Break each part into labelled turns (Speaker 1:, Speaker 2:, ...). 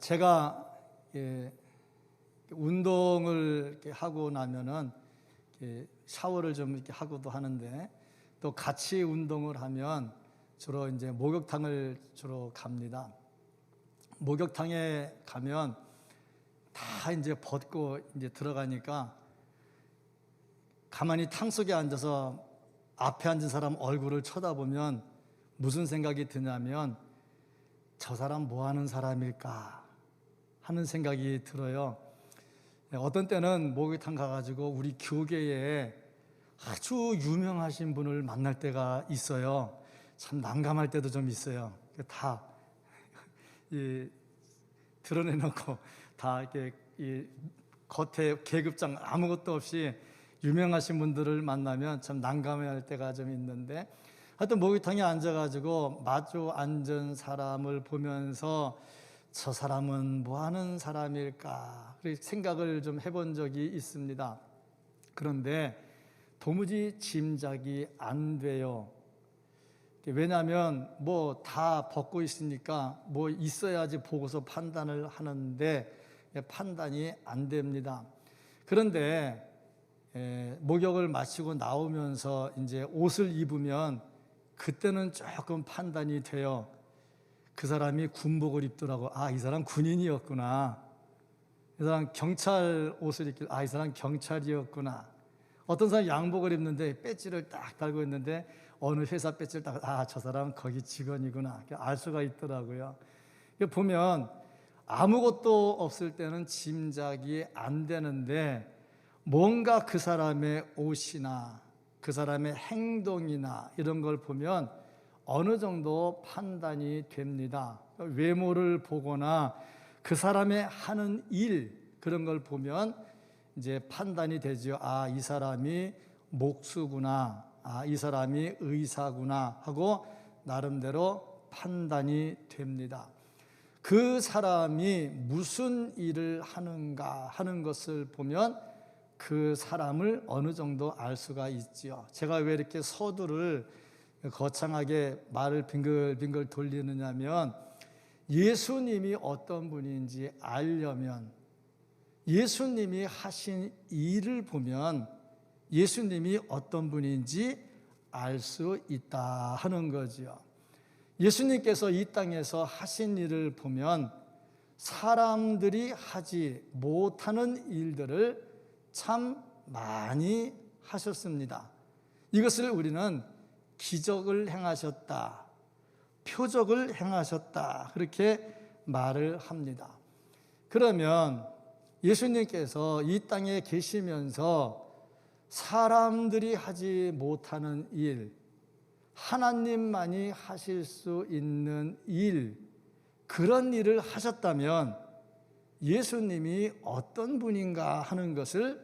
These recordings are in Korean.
Speaker 1: 제가 운동을 이렇게 하고 나면은 샤워를 좀 이렇게 하고도 하는데, 또 같이 운동을 하면 주로 이제 목욕탕을 주로 갑니다. 목욕탕에 가면 다 이제 벗고 이제 들어가니까 가만히 탕 속에 앉아서 앞에 앉은 사람 얼굴을 쳐다보면 무슨 생각이 드냐면, 저 사람 뭐 하는 사람일까 하는 생각이 들어요. 어떤 때는 목욕탕 가가지고 우리 교계에 아주 유명하신 분을 만날 때가 있어요. 참 난감할 때도 좀 있어요. 다 드러내놓고 다 이렇게 겉에 계급장 아무것도 없이 유명하신 분들을 만나면 참 난감해할 때가 좀 있는데, 하여튼 목욕탕에 앉아가지고 마주 앉은 사람을 보면서 저 사람은 뭐 하는 사람일까 생각을 좀 해본 적이 있습니다. 그런데 도무지 짐작이 안 돼요. 왜냐하면 뭐 다 벗고 있으니까 뭐 있어야지 보고서 판단을 하는데 판단이 안 됩니다. 그런데 목욕을 마치고 나오면서 이제 옷을 입으면 그때는 조금 판단이 돼요. 그 사람이 군복을 입더라고. 아, 이 사람 군인이었구나. 이 사람 경찰 옷을 입길, 아, 이 사람 경찰이었구나. 어떤 사람 양복을 입는데 배지를 딱 달고 있는데 어느 회사 배지를 딱, 아, 저 사람 거기 직원이구나. 알 수가 있더라고요. 보면 아무것도 없을 때는 짐작이 안 되는데, 뭔가 그 사람의 옷이나 그 사람의 행동이나 이런 걸 보면 어느 정도 판단이 됩니다. 외모를 보거나 그 사람의 하는 일, 그런 걸 보면 이제 판단이 되죠. 아, 이 사람이 목수구나, 아, 이 사람이 의사구나 하고 나름대로 판단이 됩니다. 그 사람이 무슨 일을 하는가 하는 것을 보면 그 사람을 어느 정도 알 수가 있지요. 제가 왜 이렇게 서두를 거창하게 말을 빙글빙글 돌리느냐면, 예수님이 어떤 분인지 알려면, 예수님이 하신 일을 보면 예수님이 어떤 분인지 알 수 있다 하는 거지요. 예수님께서 이 땅에서 하신 일을 보면 사람들이 하지 못하는 일들을 참 많이 하셨습니다. 이것을 우리는 기적을 행하셨다, 표적을 행하셨다, 그렇게 말을 합니다. 그러면 예수님께서 이 땅에 계시면서 사람들이 하지 못하는 일, 하나님만이 하실 수 있는 일, 그런 일을 하셨다면 예수님이 어떤 분인가 하는 것을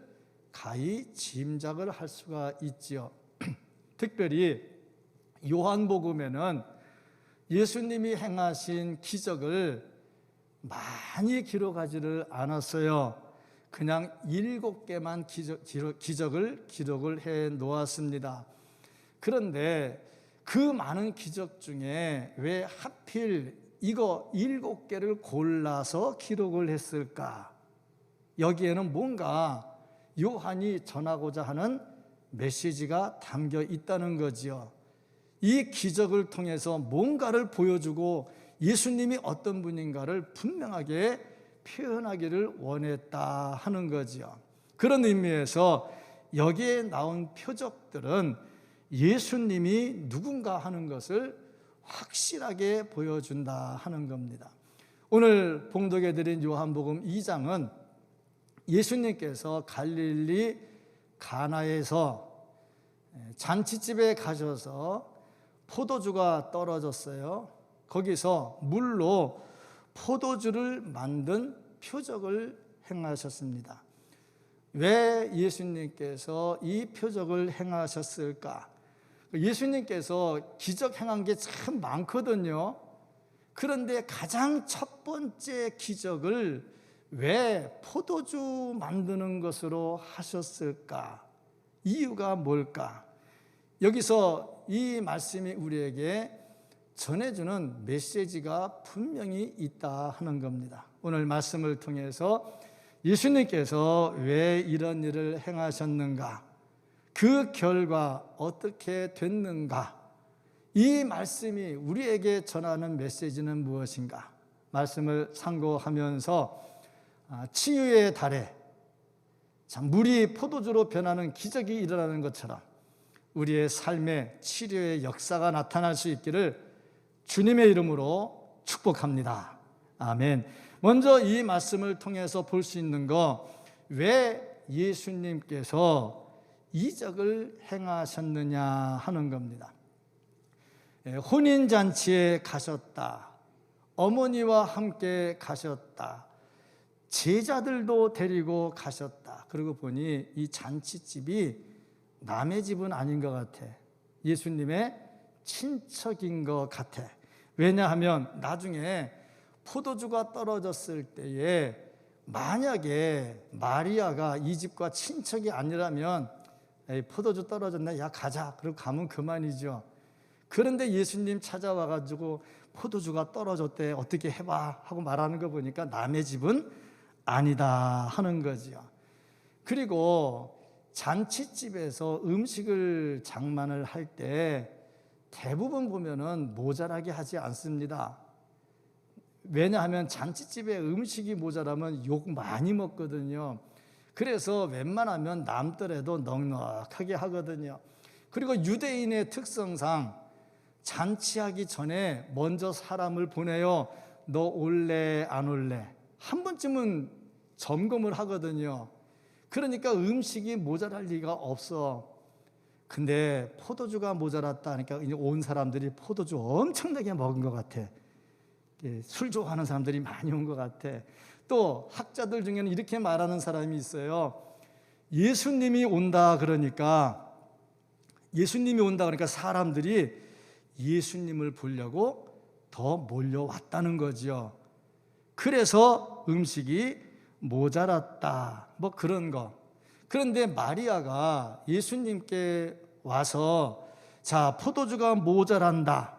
Speaker 1: 가히 짐작을 할 수가 있지요. 특별히 요한복음에는 예수님이 행하신 기적을 많이 기록하지를 않았어요. 그냥 7개만 기적을 기록을 해 놓았습니다. 그런데 그 많은 기적 중에 왜 하필 이거 7개를 골라서 기록을 했을까? 여기에는 뭔가 요한이 전하고자 하는 메시지가 담겨 있다는 거지요. 이 기적을 통해서 뭔가를 보여주고 예수님이 어떤 분인가를 분명하게 표현하기를 원했다 하는 거지요. 그런 의미에서 여기에 나온 표적들은 예수님이 누군가 하는 것을 확실하게 보여준다 하는 겁니다. 오늘 봉독해 드린 요한복음 2장은 예수님께서 갈릴리 가나에서 잔치집에 가셔서 포도주가 떨어졌어요. 거기서 물로 포도주를 만든 표적을 행하셨습니다. 왜 예수님께서 이 표적을 행하셨을까? 예수님께서 기적 행한 게 참 많거든요. 그런데 가장 첫 번째 기적을 왜 포도주 만드는 것으로 하셨을까? 이유가 뭘까? 여기서 이 말씀이 우리에게 전해주는 메시지가 분명히 있다 하는 겁니다. 오늘 말씀을 통해서 예수님께서 왜 이런 일을 행하셨는가, 그 결과 어떻게 됐는가, 이 말씀이 우리에게 전하는 메시지는 무엇인가, 말씀을 상고하면서 치유의 달에 물이 포도주로 변하는 기적이 일어나는 것처럼 우리의 삶에 치료의 역사가 나타날 수 있기를 주님의 이름으로 축복합니다. 아멘. 먼저 이 말씀을 통해서 볼 수 있는 거, 왜 예수님께서 이적을 행하셨느냐 하는 겁니다. 혼인잔치에 가셨다, 어머니와 함께 가셨다, 제자들도 데리고 가셨다. 그러고 보니 이 잔치집이 남의 집은 아닌 것 같아. 예수님의 친척인 것 같아. 왜냐하면 나중에 포도주가 떨어졌을 때에 만약에 마리아가 이 집과 친척이 아니라면 에이, 포도주 떨어졌네, 야 가자, 그러고 가면 그만이죠. 그런데 예수님 찾아와가지고 포도주가 떨어졌대, 어떻게 해봐 하고 말하는 거 보니까 남의 집은 아니다 하는 거죠. 그리고 잔치집에서 음식을 장만을 할 때 대부분 보면은 모자라게 하지 않습니다. 왜냐하면 잔치집에 음식이 모자라면 욕 많이 먹거든요. 그래서 웬만하면 남더라도 넉넉하게 하거든요. 그리고 유대인의 특성상 잔치하기 전에 먼저 사람을 보내요. 너 올래 안 올래? 한 번쯤은 점검을 하거든요. 그러니까 음식이 모자랄 리가 없어. 근데 포도주가 모자랐다 하니까 이제 온 사람들이 포도주 엄청나게 먹은 것 같아. 술 좋아하는 사람들이 많이 온 것 같아. 또 학자들 중에는 이렇게 말하는 사람이 있어요. 예수님이 온다 그러니까 사람들이 예수님을 보려고 더 몰려왔다는 거죠. 그래서 음식이 모자랐다, 뭐 그런 거. 그런데 마리아가 예수님께 와서 자, 포도주가 모자란다,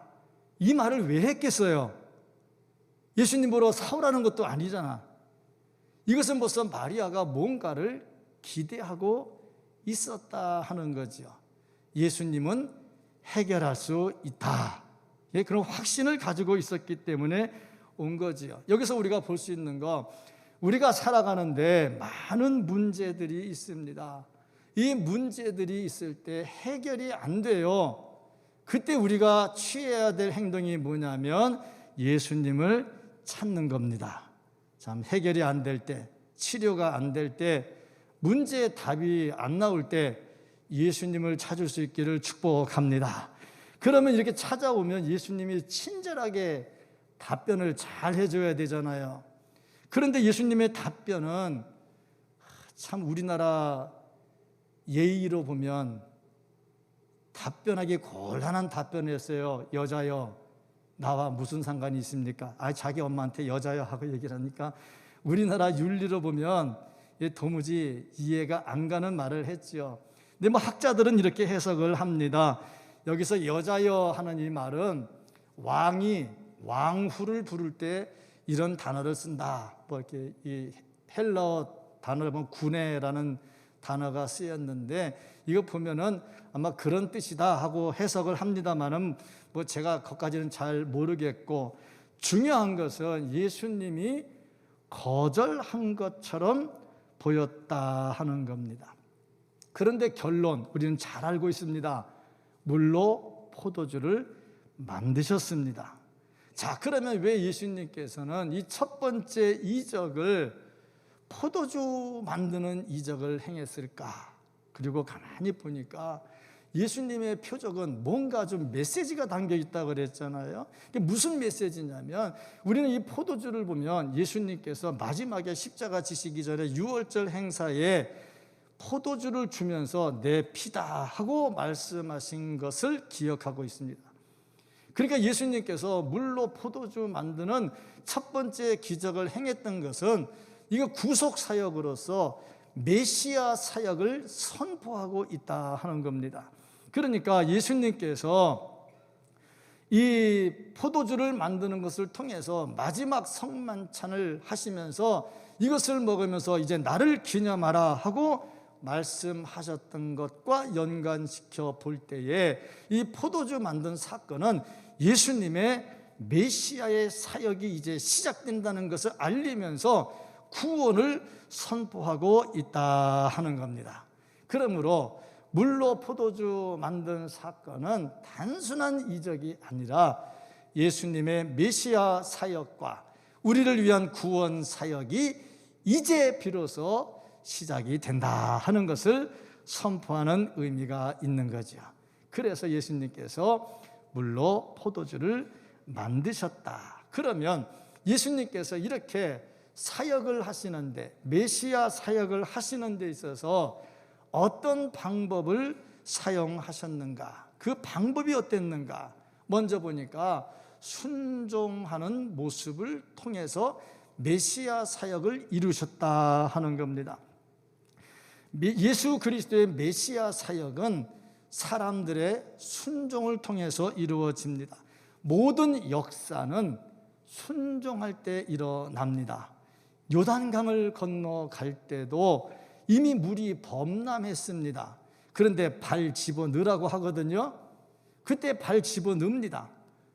Speaker 1: 이 말을 왜 했겠어요? 예수님 보러 사오라는 것도 아니잖아. 이것은 벌써 마리아가 뭔가를 기대하고 있었다 하는 거죠. 예수님은 해결할 수 있다, 그런 확신을 가지고 있었기 때문에 온 거지요. 여기서 우리가 볼 수 있는 거, 우리가 살아가는데 많은 문제들이 있습니다. 이 문제들이 있을 때 해결이 안 돼요. 그때 우리가 취해야 될 행동이 뭐냐면 예수님을 찾는 겁니다. 참, 해결이 안 될 때, 치료가 안 될 때, 문제의 답이 안 나올 때 예수님을 찾을 수 있기를 축복합니다. 그러면 이렇게 찾아오면 예수님이 친절하게 답변을 잘 해줘야 되잖아요. 그런데 예수님의 답변은 참 우리나라 예의로 보면 답변하기 곤란한 답변을 했어요. 여자여, 나와 무슨 상관이 있습니까? 자기 엄마한테 여자여 하고 얘기를 하니까 우리나라 윤리로 보면 도무지 이해가 안 가는 말을 했죠. 근데 뭐 학자들은 이렇게 해석을 합니다. 여기서 여자여 하는 이 말은 왕이 왕후를 부를 때 이런 단어를 쓴다. 뭐 이렇게 이 헬라어 단어를 보면 구네라는 단어가 쓰였는데 이거 보면은 아마 그런 뜻이다 하고 해석을 합니다만은 뭐 제가 그것까지는 잘 모르겠고, 중요한 것은 예수님이 거절한 것처럼 보였다 하는 겁니다. 그런데 결론 우리는 잘 알고 있습니다. 물로 포도주를 만드셨습니다. 자, 그러면 왜 예수님께서는 이 첫 번째 이적을 포도주 만드는 이적을 행했을까? 그리고 가만히 보니까 예수님의 표적은 뭔가 좀 메시지가 담겨 있다고 그랬잖아요. 이게 무슨 메시지냐면, 우리는 이 포도주를 보면 예수님께서 마지막에 십자가 지시기 전에 유월절 행사에 포도주를 주면서 내 피다 하고 말씀하신 것을 기억하고 있습니다. 그러니까 예수님께서 물로 포도주 만드는 첫 번째 기적을 행했던 것은 이거 구속 사역으로서 메시아 사역을 선포하고 있다 하는 겁니다. 그러니까 예수님께서 이 포도주를 만드는 것을 통해서 마지막 성만찬을 하시면서 이것을 먹으면서 이제 나를 기념하라 하고 말씀하셨던 것과 연관시켜 볼 때에 이 포도주 만든 사건은 예수님의 메시아의 사역이 이제 시작된다는 것을 알리면서 구원을 선포하고 있다 하는 겁니다. 그러므로 물로 포도주 만든 사건은 단순한 이적이 아니라 예수님의 메시아 사역과 우리를 위한 구원 사역이 이제 비로소 시작이 된다 하는 것을 선포하는 의미가 있는 거죠. 그래서 예수님께서 물로 포도주를 만드셨다. 그러면 예수님께서 이렇게 사역을 하시는데, 메시아 사역을 하시는 데 있어서 어떤 방법을 사용하셨는가? 그 방법이 어땠는가? 먼저 보니까 순종하는 모습을 통해서 메시아 사역을 이루셨다 하는 겁니다. 예수 그리스도의 메시아 사역은 사람들의 순종을 통해서 이루어집니다. 모든 역사는 순종할 때 일어납니다. 요단강을 건너갈 때도 이미 물이 범람했습니다. 그런데 발 집어넣으라고 하거든요. 그때 발 집어넣습니다.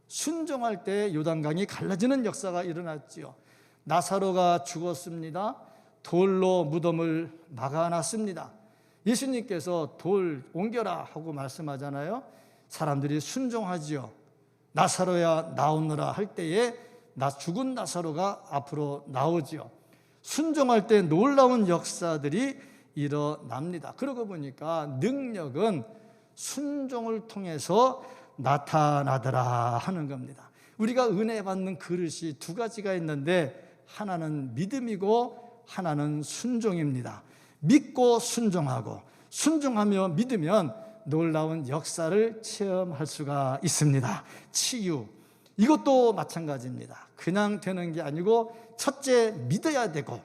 Speaker 1: 순종할 때 요단강이 갈라지는 역사가 일어났지요. 나사로가 죽었습니다. 돌로 무덤을 막아놨습니다. 예수님께서 돌 옮겨라 하고 말씀하잖아요. 사람들이 순종하지요. 나사로야 나오너라 할 때에 죽은 나사로가 앞으로 나오지요. 순종할 때 놀라운 역사들이 일어납니다. 그러고 보니까 능력은 순종을 통해서 나타나더라 하는 겁니다. 우리가 은혜 받는 그릇이 두 가지가 있는데 하나는 믿음이고 하나는 순종입니다. 믿고 순종하고, 순종하며 믿으면 놀라운 역사를 체험할 수가 있습니다. 치유, 이것도 마찬가지입니다. 그냥 되는 게 아니고 첫째 믿어야 되고,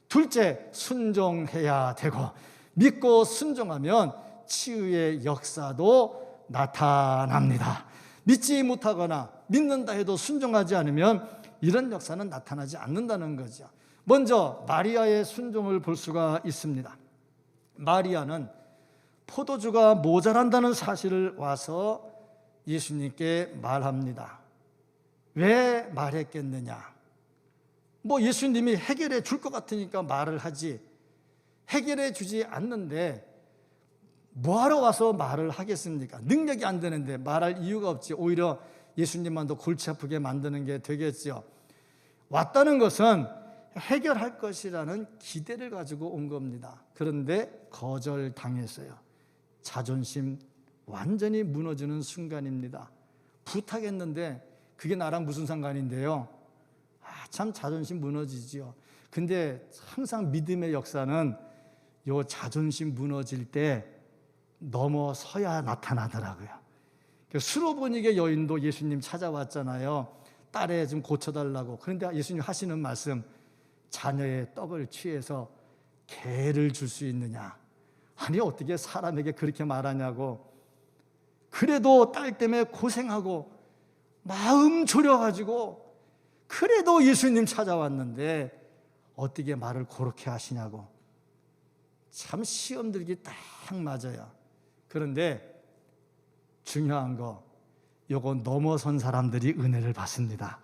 Speaker 1: 둘째 순종해야 되고, 믿고 순종하면 치유의 역사도 나타납니다. 믿지 못하거나 믿는다 해도 순종하지 않으면 이런 역사는 나타나지 않는다는 거죠. 먼저 마리아의 순종을 볼 수가 있습니다. 마리아는 포도주가 모자란다는 사실을 와서 예수님께 말합니다. 왜 말했겠느냐? 예수님이 해결해 줄 것 같으니까 말을 하지, 해결해 주지 않는데 뭐하러 와서 말을 하겠습니까? 능력이 안 되는데 말할 이유가 없지. 오히려 예수님만 더 골치 아프게 만드는 게 되겠죠. 왔다는 것은 해결할 것이라는 기대를 가지고 온 겁니다. 그런데 거절당했어요. 자존심 완전히 무너지는 순간입니다. 부탁했는데 그게 나랑 무슨 상관인데요? 참 자존심 무너지지요. 근데 항상 믿음의 역사는 요 자존심 무너질 때 넘어서야 나타나더라고요. 수로보니게 여인도 예수님 찾아왔잖아요. 딸에 좀 고쳐달라고. 그런데 예수님 하시는 말씀, 자녀의 떡을 취해서 개를 줄 수 있느냐? 아니 어떻게 사람에게 그렇게 말하냐고. 그래도 딸 때문에 고생하고 마음 졸여가지고 그래도 예수님 찾아왔는데 어떻게 말을 그렇게 하시냐고. 참 시험 들기 딱 맞아요. 그런데 중요한 거, 요거 넘어선 사람들이 은혜를 받습니다.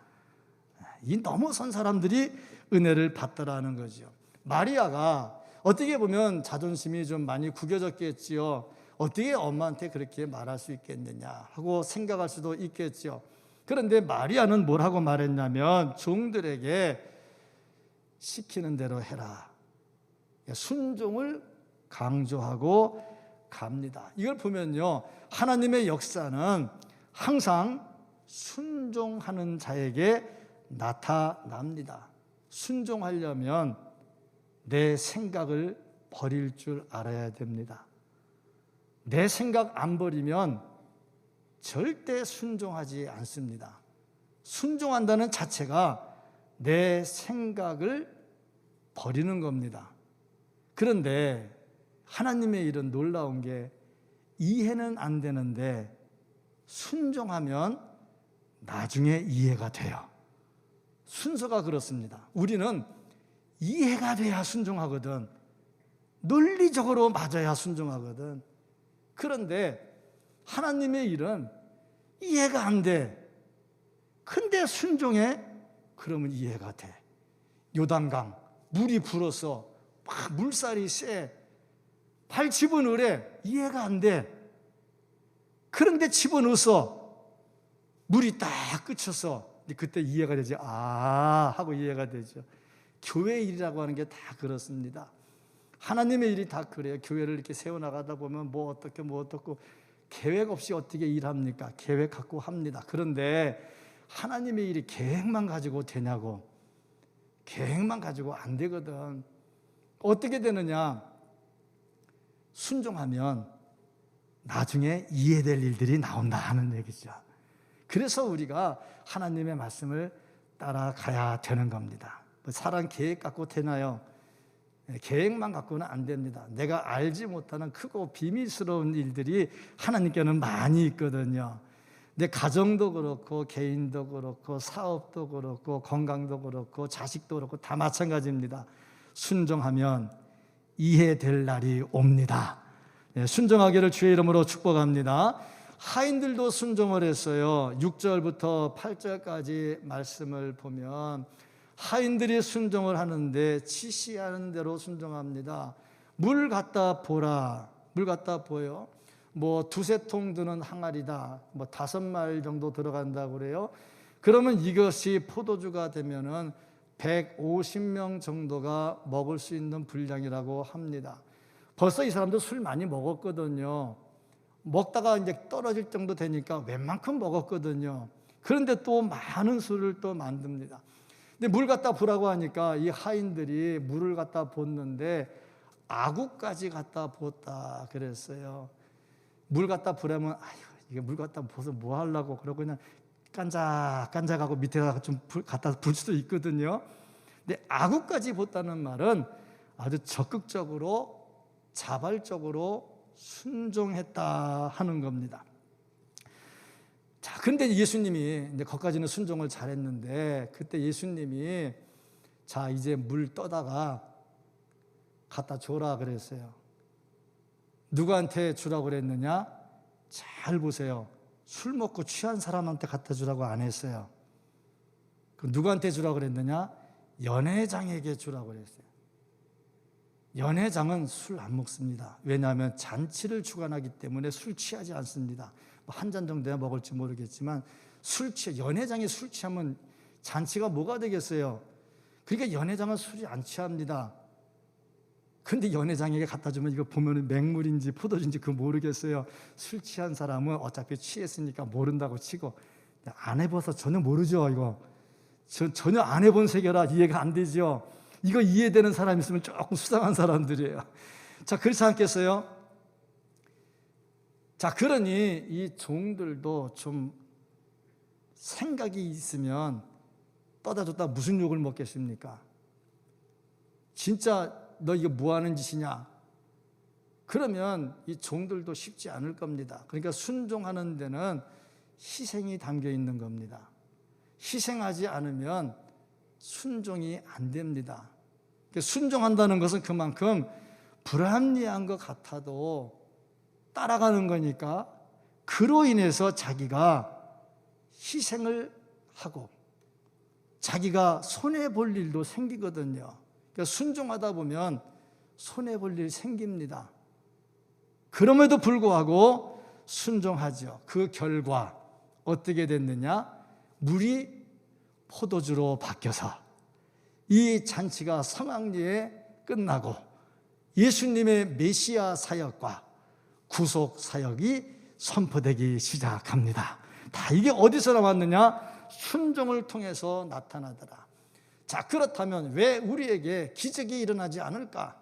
Speaker 1: 이 넘어선 사람들이 은혜를 받더라는 거죠. 마리아가 어떻게 보면 자존심이 좀 많이 구겨졌겠지요. 어떻게 엄마한테 그렇게 말할 수 있겠느냐 하고 생각할 수도 있겠죠. 그런데 마리아는 뭐라고 말했냐면 종들에게 시키는 대로 해라. 순종을 강조하고 갑니다. 이걸 보면요, 하나님의 역사는 항상 순종하는 자에게 나타납니다. 순종하려면 내 생각을 버릴 줄 알아야 됩니다. 내 생각 안 버리면 절대 순종하지 않습니다. 순종한다는 자체가 내 생각을 버리는 겁니다. 그런데 하나님의 일은 놀라운 게 이해는 안 되는데 순종하면 나중에 이해가 돼요. 순서가 그렇습니다. 우리는 이해가 돼야 순종하거든. 논리적으로 맞아야 순종하거든. 그런데 하나님의 일은 이해가 안 돼. 근데 순종해? 그러면 이해가 돼. 요단강 물이 불어서 막 물살이 세. 발 집어넣으래. 이해가 안 돼. 그런데 집어넣어서 물이 딱 그쳐서 그때 이해가 되지. 아 하고 이해가 되죠. 교회 일이라고 하는 게 다 그렇습니다. 하나님의 일이 다 그래요. 교회를 이렇게 세워나가다 보면 뭐 어떻고 계획 없이 어떻게 일합니까? 계획 갖고 합니다. 그런데 하나님의 일이 계획만 가지고 되냐고. 계획만 가지고 안 되거든. 어떻게 되느냐? 순종하면 나중에 이해될 일들이 나온다 하는 얘기죠. 그래서 우리가 하나님의 말씀을 따라가야 되는 겁니다. 사람 계획 갖고 되나요? 계획만 갖고는 안 됩니다. 내가 알지 못하는 크고 비밀스러운 일들이 하나님께는 많이 있거든요. 내 가정도 그렇고 개인도 그렇고 사업도 그렇고 건강도 그렇고 자식도 그렇고 다 마찬가지입니다. 순종하면 이해될 날이 옵니다. 순종하기를 주의 이름으로 축복합니다. 하인들도 순종을 했어요. 6절부터 8절까지 말씀을 보면 하인들이 순종을 하는데 지시하는 대로 순종합니다. 물 갖다 보라. 물 갖다 보여. 뭐 두세 통 드는 항아리다. 뭐 5마일 정도 들어간다고 그래요. 그러면 이것이 포도주가 되면은 150명 정도가 먹을 수 있는 분량이라고 합니다. 벌써 이 사람도 술 많이 먹었거든요. 먹다가 이제 떨어질 정도 되니까 웬만큼 먹었거든요. 그런데 또 많은 술을 또 만듭니다. 근데 물 갖다 부라고 하니까 이 하인들이 물을 갖다 붓는데 아구까지 갖다 부었다 그랬어요. 물 갖다 부려면 아유 이게 물 갖다 부어서 뭐 하려고 그러고 그냥 깐작깐작하고 밑에다가 좀 갖다 불 수도 있거든요. 근데 아구까지 붓다는 말은 아주 적극적으로 자발적으로 순종했다 하는 겁니다. 자, 근데 예수님이 이제 거기까지는 순종을 잘했는데 그때 예수님이 자 이제 물 떠다가 갖다 줘라 그랬어요. 누구한테 주라고 그랬느냐? 잘 보세요. 술 먹고 취한 사람한테 갖다 주라고 안 했어요. 그럼 누구한테 주라고 그랬느냐? 연회장에게 주라고 그랬어요. 연회장은 술 안 먹습니다. 왜냐하면 잔치를 주관하기 때문에 술 취하지 않습니다. 한 잔 정도야 먹을지 모르겠지만 연회장이 술 취하면 잔치가 뭐가 되겠어요? 그러니까 연회장은 술이 안 취합니다. 근데 연회장에게 갖다 주면 이거 보면 맹물인지 포도주인지 그거 모르겠어요. 술 취한 사람은 어차피 취했으니까 모른다고 치고 안 해봐서 전혀 모르죠. 이거 전혀 안 해본 세계라 이해가 안 되죠. 이거 이해되는 사람 있으면 조금 수상한 사람들이에요. 자, 그렇지 않겠어요? 자, 그러니 이 종들도 좀 생각이 있으면 떠다 줬다 무슨 욕을 먹겠습니까? 진짜 너 이거 뭐 하는 짓이냐? 그러면 이 종들도 쉽지 않을 겁니다. 그러니까 순종하는 데는 희생이 담겨 있는 겁니다. 희생하지 않으면 순종이 안 됩니다. 순종한다는 것은 그만큼 불합리한 것 같아도 따라가는 거니까 그로 인해서 자기가 희생을 하고 자기가 손해볼 일도 생기거든요. 그러니까 순종하다 보면 손해볼 일 생깁니다. 그럼에도 불구하고 순종하죠. 그 결과 어떻게 됐느냐? 물이 포도주로 바뀌어서 이 잔치가 성황리에 끝나고 예수님의 메시아 사역과 구속 사역이 선포되기 시작합니다. 다 이게 어디서 나왔느냐? 순종을 통해서 나타나더라. 자, 그렇다면 왜 우리에게 기적이 일어나지 않을까?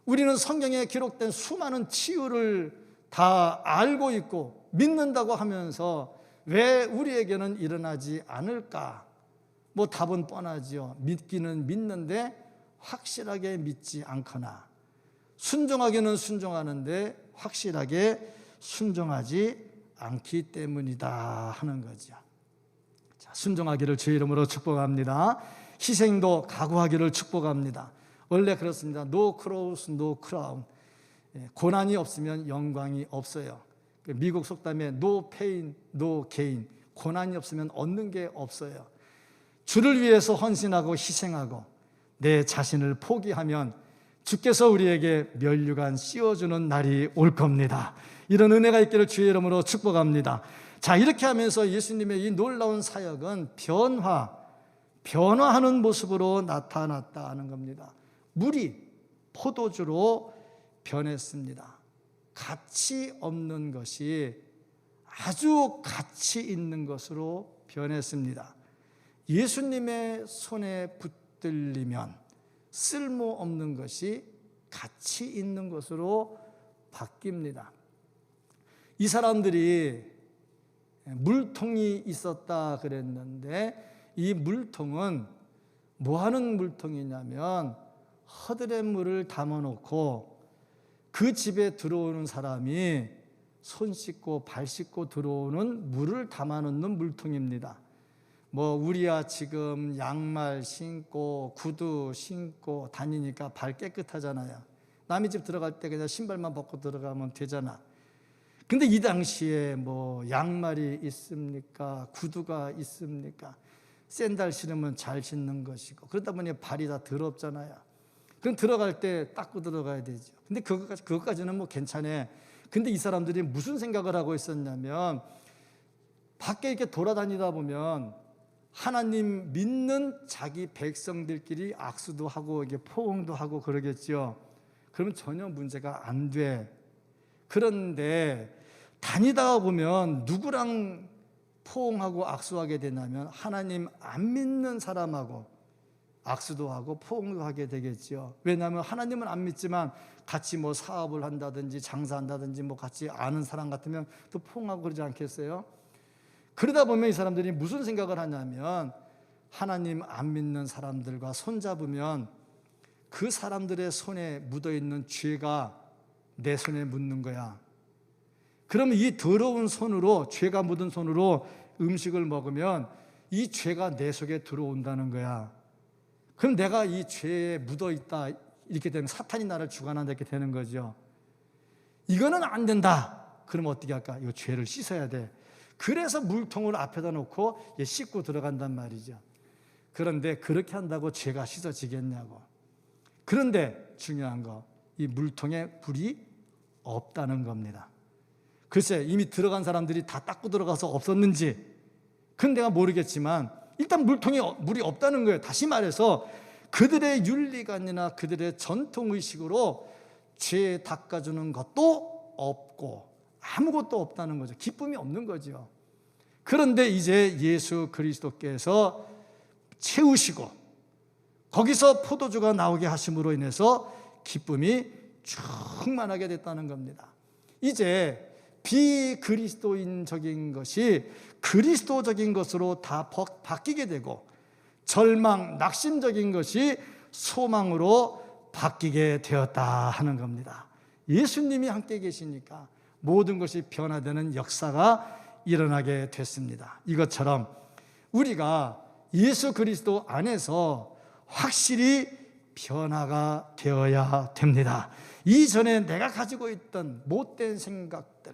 Speaker 1: 우리는 성경에 기록된 수많은 치유를 다 알고 있고 믿는다고 하면서 왜 우리에게는 일어나지 않을까? 뭐 답은 뻔하지요. 믿기는 믿는데 확실하게 믿지 않거나 순종하기는 순종하는데 확실하게 순종하지 않기 때문이다 하는 거죠. 순종하기를 주의 이름으로 축복합니다. 희생도 각오하기를 축복합니다. 원래 그렇습니다. No cross, no crown. 고난이 없으면 영광이 없어요. 미국 속담에 No pain, no gain. 고난이 없으면 얻는 게 없어요. 주를 위해서 헌신하고 희생하고 내 자신을 포기하면 주께서 우리에게 면류관 씌워주는 날이 올 겁니다. 이런 은혜가 있기를 주의 이름으로 축복합니다. 자, 이렇게 하면서 예수님의 이 놀라운 사역은 변화하는 모습으로 나타났다 하는 겁니다. 물이 포도주로 변했습니다. 가치 없는 것이 아주 가치 있는 것으로 변했습니다. 예수님의 손에 붙들리면 쓸모없는 것이 가치 있는 것으로 바뀝니다. 이 사람들이 물통이 있었다 그랬는데 이 물통은 뭐 하는 물통이냐면 허들의 물을 담아놓고 그 집에 들어오는 사람이 손 씻고 발 씻고 들어오는 물을 담아놓는 물통입니다. 우리야 지금 양말 신고 구두 신고 다니니까 발 깨끗하잖아요. 남의 집 들어갈 때 그냥 신발만 벗고 들어가면 되잖아. 근데 이 당시에 양말이 있습니까? 구두가 있습니까? 샌들 신으면 잘 신는 것이고 그러다 보니 발이 다 더럽잖아요. 그럼 들어갈 때 닦고 들어가야 되죠. 근데 그것까지는 괜찮아. 근데 이 사람들이 무슨 생각을 하고 있었냐면 밖에 이렇게 돌아다니다 보면 하나님 믿는 자기 백성들끼리 악수도 하고 이게 포옹도 하고 그러겠죠. 그러면 전혀 문제가 안 돼. 그런데 다니다가 보면 누구랑 포옹하고 악수하게 되냐면 하나님 안 믿는 사람하고 악수도 하고 포옹도 하게 되겠죠. 왜냐하면 하나님은 안 믿지만 같이 사업을 한다든지 장사한다든지 같이 아는 사람 같으면 또 포옹하고 그러지 않겠어요? 그러다 보면 이 사람들이 무슨 생각을 하냐면 하나님 안 믿는 사람들과 손잡으면 그 사람들의 손에 묻어있는 죄가 내 손에 묻는 거야. 그러면 이 더러운 손으로, 죄가 묻은 손으로 음식을 먹으면 이 죄가 내 속에 들어온다는 거야. 그럼 내가 이 죄에 묻어있다 이렇게 되면 사탄이 나를 주관한다 이렇게 되는 거죠. 이거는 안 된다. 그럼 어떻게 할까? 이 죄를 씻어야 돼. 그래서 물통을 앞에다 놓고 씻고 들어간단 말이죠. 그런데 그렇게 한다고 죄가 씻어지겠냐고. 그런데 중요한 거, 이 물통에 불이 없다는 겁니다. 글쎄 이미 들어간 사람들이 다 닦고 들어가서 없었는지 그건 내가 모르겠지만 일단 물통에 물이 없다는 거예요. 다시 말해서 그들의 윤리관이나 그들의 전통의식으로 죄 닦아주는 것도 없고 아무것도 없다는 거죠. 기쁨이 없는 거죠. 그런데 이제 예수 그리스도께서 채우시고 거기서 포도주가 나오게 하심으로 인해서 기쁨이 충만하게 됐다는 겁니다. 이제 비그리스도인적인 것이 그리스도적인 것으로 다 바뀌게 되고 절망, 낙심적인 것이 소망으로 바뀌게 되었다 하는 겁니다. 예수님이 함께 계시니까 모든 것이 변화되는 역사가 일어나게 됐습니다. 이것처럼 우리가 예수 그리스도 안에서 확실히 변화가 되어야 됩니다. 이전에 내가 가지고 있던 못된 생각들,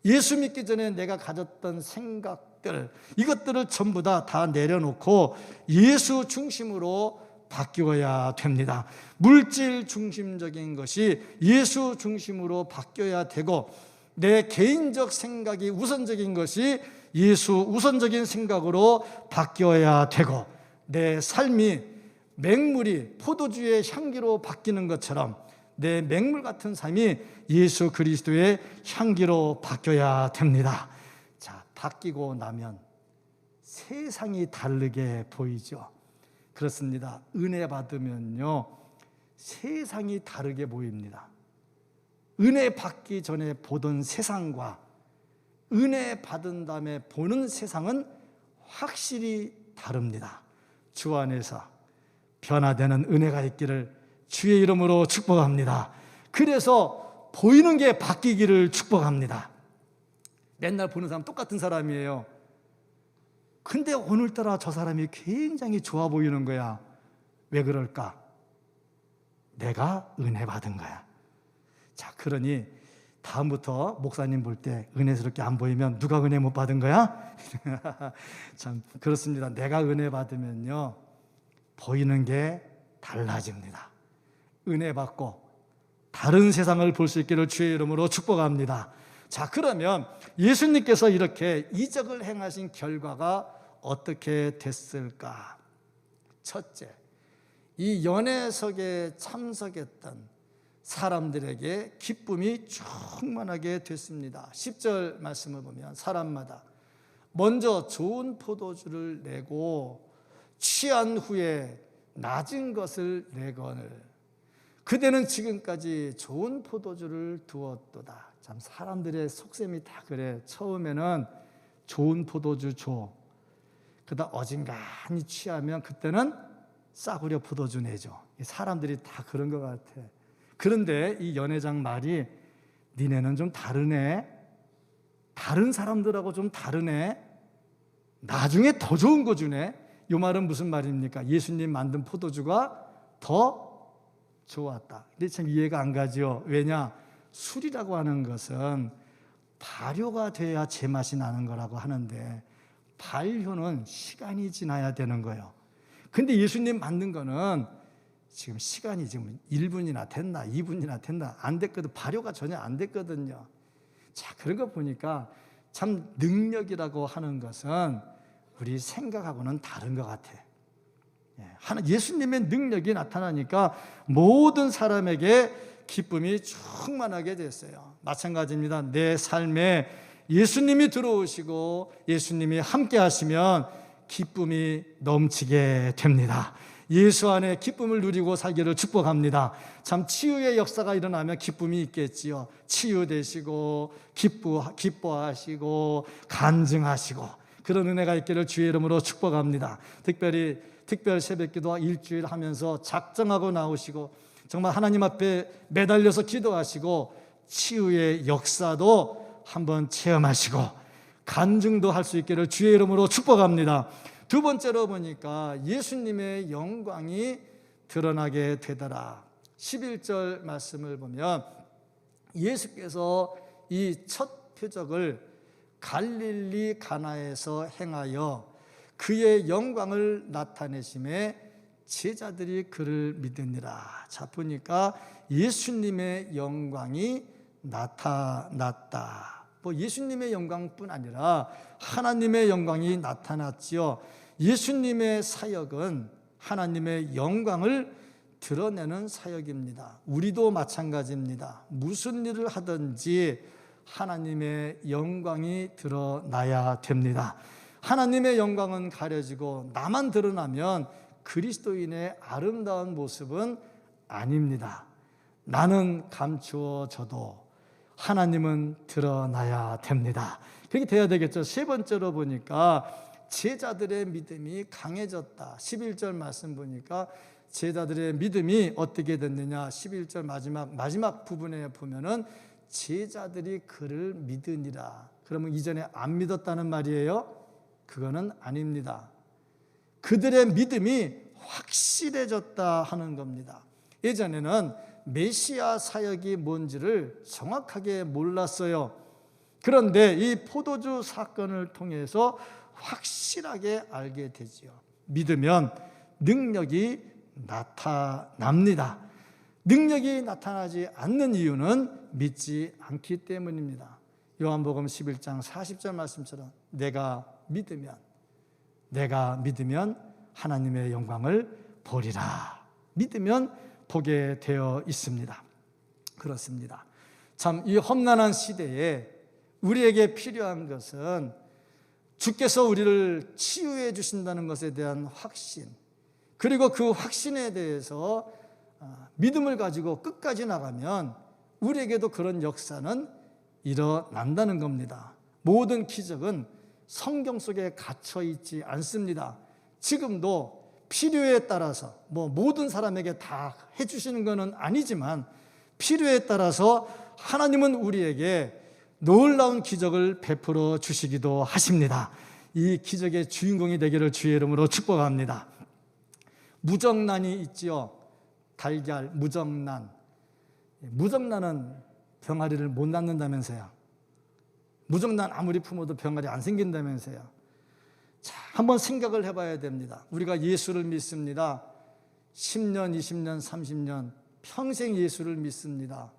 Speaker 1: 예수 믿기 전에 내가 가졌던 생각들, 이것들을 전부 다 내려놓고 예수 중심으로 바뀌어야 됩니다. 물질 중심적인 것이 예수 중심으로 바뀌어야 되고 내 개인적 생각이 우선적인 것이 예수 우선적인 생각으로 바뀌어야 되고 내 삶이 맹물이 포도주의 향기로 바뀌는 것처럼 내 맹물 같은 삶이 예수 그리스도의 향기로 바뀌어야 됩니다. 자, 바뀌고 나면 세상이 다르게 보이죠. 그렇습니다. 은혜 받으면요 세상이 다르게 보입니다. 은혜 받기 전에 보던 세상과 은혜 받은 다음에 보는 세상은 확실히 다릅니다. 주 안에서 변화되는 은혜가 있기를 주의 이름으로 축복합니다. 그래서 보이는 게 바뀌기를 축복합니다. 맨날 보는 사람 똑같은 사람이에요. 근데 오늘따라 저 사람이 굉장히 좋아 보이는 거야. 왜 그럴까? 내가 은혜 받은 거야. 자, 그러니 다음부터 목사님 볼 때 은혜스럽게 안 보이면 누가 은혜 못 받은 거야? 참 그렇습니다. 내가 은혜 받으면요, 보이는 게 달라집니다. 은혜 받고 다른 세상을 볼 수 있기를 주의 이름으로 축복합니다. 자, 그러면 예수님께서 이렇게 이적을 행하신 결과가 어떻게 됐을까? 첫째, 이 연회석에 참석했던 사람들에게 기쁨이 충만하게 됐습니다. 10절 말씀을 보면 사람마다 먼저 좋은 포도주를 내고 취한 후에 낮은 것을 내거늘 그대는 지금까지 좋은 포도주를 두었도다. 참 사람들의 속셈이 다 그래. 처음에는 좋은 포도주 줘. 그러다 어진간히 취하면 그때는 싸구려 포도주 내줘. 사람들이 다 그런 것 같아. 그런데 이 연회장 말이 니네는 좀 다르네. 다른 사람들하고 좀 다르네. 나중에 더 좋은 거 주네. 이 말은 무슨 말입니까? 예수님 만든 포도주가 더 좋았다. 근데 참 이해가 안 가죠. 왜냐? 술이라고 하는 것은 발효가 돼야 제맛이 나는 거라고 하는데 발효는 시간이 지나야 되는 거예요. 근데 예수님 만든 거는 지금 시간이 지금 1분이나 됐나 2분이나 됐나 안 됐거든. 발효가 전혀 안 됐거든요. 자, 그런 거 보니까 참 능력이라고 하는 것은 우리 생각하고는 다른 것 같아. 예수님의 능력이 나타나니까 모든 사람에게 기쁨이 충만하게 됐어요. 마찬가지입니다. 내 삶에 예수님이 들어오시고 예수님이 함께 하시면 기쁨이 넘치게 됩니다. 예수 안에 기쁨을 누리고 살기를 축복합니다. 참 치유의 역사가 일어나면 기쁨이 있겠지요. 치유되시고 기뻐하시고 간증하시고 그런 은혜가 있기를 주의 이름으로 축복합니다. 특별 새벽기도와 일주일 하면서 작정하고 나오시고 정말 하나님 앞에 매달려서 기도하시고 치유의 역사도 한번 체험하시고 간증도 할 수 있기를 주의 이름으로 축복합니다. 두 번째로 보니까 예수님의 영광이 드러나게 되더라. 11절 말씀을 보면 예수께서 이 첫 표적을 갈릴리 가나에서 행하여 그의 영광을 나타내심에 제자들이 그를 믿으니라. 자, 보니까 예수님의 영광이 나타났다. 예수님의 영광뿐 아니라 하나님의 영광이 나타났지요. 예수님의 사역은 하나님의 영광을 드러내는 사역입니다. 우리도 마찬가지입니다. 무슨 일을 하든지 하나님의 영광이 드러나야 됩니다. 하나님의 영광은 가려지고 나만 드러나면 그리스도인의 아름다운 모습은 아닙니다. 나는 감추어져도 하나님은 드러나야 됩니다. 그렇게 돼야 되겠죠. 세 번째로 보니까 제자들의 믿음이 강해졌다. 11절 말씀 보니까 제자들의 믿음이 어떻게 됐느냐. 11절 마지막 부분에 보면은 제자들이 그를 믿으니라. 그러면 이전에 안 믿었다는 말이에요? 그거는 아닙니다. 그들의 믿음이 확실해졌다 하는 겁니다. 예전에는 메시아 사역이 뭔지를 정확하게 몰랐어요. 그런데 이 포도주 사건을 통해서 확실하게 알게 되지요. 믿으면 능력이 나타납니다. 능력이 나타나지 않는 이유는 믿지 않기 때문입니다. 요한복음 11장 40절 말씀처럼 내가 믿으면 하나님의 영광을 보리라. 믿으면 보게 되어 있습니다. 그렇습니다. 참 이 험난한 시대에 우리에게 필요한 것은 주께서 우리를 치유해 주신다는 것에 대한 확신, 그리고 그 확신에 대해서 믿음을 가지고 끝까지 나가면 우리에게도 그런 역사는 일어난다는 겁니다. 모든 기적은 성경 속에 갇혀 있지 않습니다. 지금도 필요에 따라서 모든 사람에게 다 해주시는 것은 아니지만 필요에 따라서 하나님은 우리에게 놀라운 기적을 베풀어 주시기도 하십니다. 이 기적의 주인공이 되기를 주의 이름으로 축복합니다. 무정란이 있지요. 달걀, 무정란. 무정란은 병아리를 못 낳는다면서요. 무정란 아무리 품어도 병아리 안 생긴다면서요. 자, 한번 생각을 해봐야 됩니다. 우리가 예수를 믿습니다. 10년, 20년, 30년 평생 예수를 믿습니다.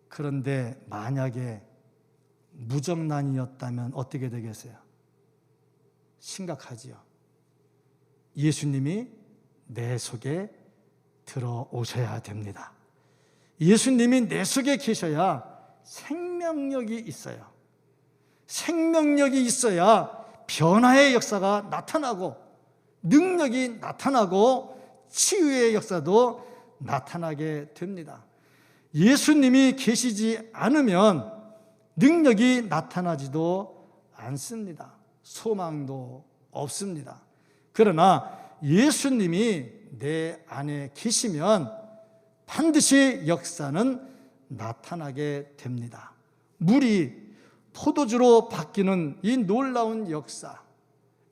Speaker 1: 그런데 만약에 무정란이었다면 어떻게 되겠어요? 심각하지요. 예수님이 내 속에 들어오셔야 됩니다. 예수님이 내 속에 계셔야 생명력이 있어요. 생명력이 있어야 변화의 역사가 나타나고 능력이 나타나고 치유의 역사도 나타나게 됩니다. 예수님이 계시지 않으면 능력이 나타나지도 않습니다. 소망도 없습니다. 그러나 예수님이 내 안에 계시면 반드시 역사는 나타나게 됩니다. 물이 포도주로 바뀌는 이 놀라운 역사,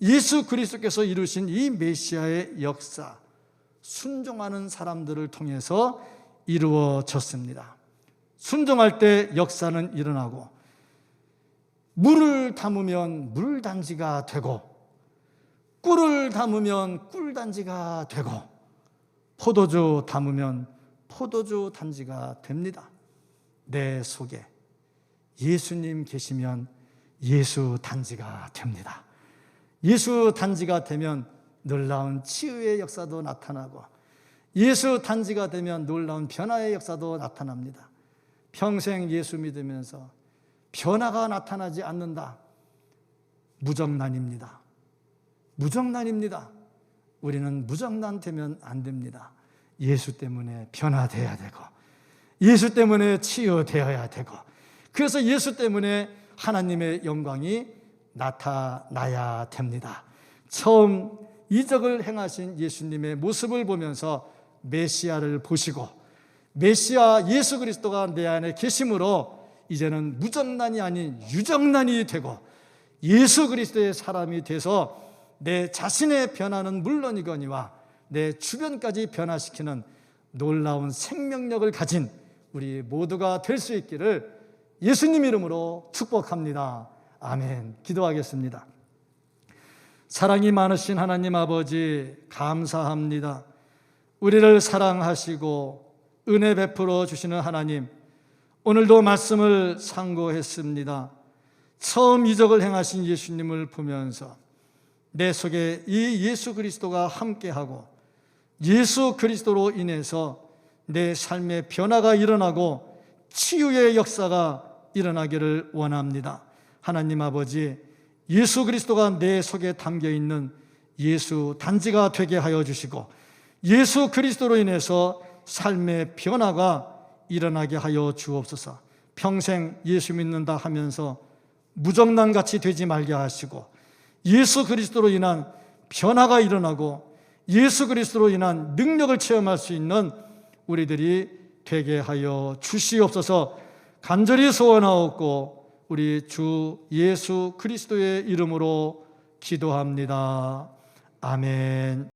Speaker 1: 예수 그리스도께서 이루신 이 메시아의 역사, 순종하는 사람들을 통해서 이루어졌습니다. 순종할 때 역사는 일어나고, 물을 담으면 물단지가 되고, 꿀을 담으면 꿀단지가 되고, 포도주 담으면 포도주 단지가 됩니다. 내 속에 예수님 계시면 예수 단지가 됩니다. 예수 단지가 되면 놀라운 치유의 역사도 나타나고, 예수 단지가 되면 놀라운 변화의 역사도 나타납니다. 평생 예수 믿으면서 변화가 나타나지 않는다. 무정란입니다. 무정란입니다. 우리는 무정란 되면 안 됩니다. 예수 때문에 변화되어야 되고, 예수 때문에 치유되어야 되고, 그래서 예수 때문에 하나님의 영광이 나타나야 됩니다. 처음 이적을 행하신 예수님의 모습을 보면서 메시아를 보시고, 메시아 예수 그리스도가 내 안에 계심으로 이제는 무정란이 아닌 유정란이 되고 예수 그리스도의 사람이 돼서 내 자신의 변화는 물론이거니와 내 주변까지 변화시키는 놀라운 생명력을 가진 우리 모두가 될 수 있기를 예수님 이름으로 축복합니다. 아멘. 기도하겠습니다. 사랑이 많으신 하나님 아버지, 감사합니다. 우리를 사랑하시고 은혜 베풀어 주시는 하나님, 오늘도 말씀을 상고했습니다. 처음 이적을 행하신 예수님을 보면서 내 속에 이 예수 그리스도가 함께하고 예수 그리스도로 인해서 내 삶의 변화가 일어나고 치유의 역사가 일어나기를 원합니다. 하나님 아버지, 예수 그리스도가 내 속에 담겨있는 예수 단지가 되게 하여 주시고 예수 그리스도로 인해서 삶의 변화가 일어나게 하여 주옵소서. 평생 예수 믿는다 하면서 무정란같이 되지 말게 하시고 예수 그리스도로 인한 변화가 일어나고 예수 그리스도로 인한 능력을 체험할 수 있는 우리들이 되게 하여 주시옵소서. 간절히 소원하옵고 우리 주 예수 그리스도의 이름으로 기도합니다. 아멘.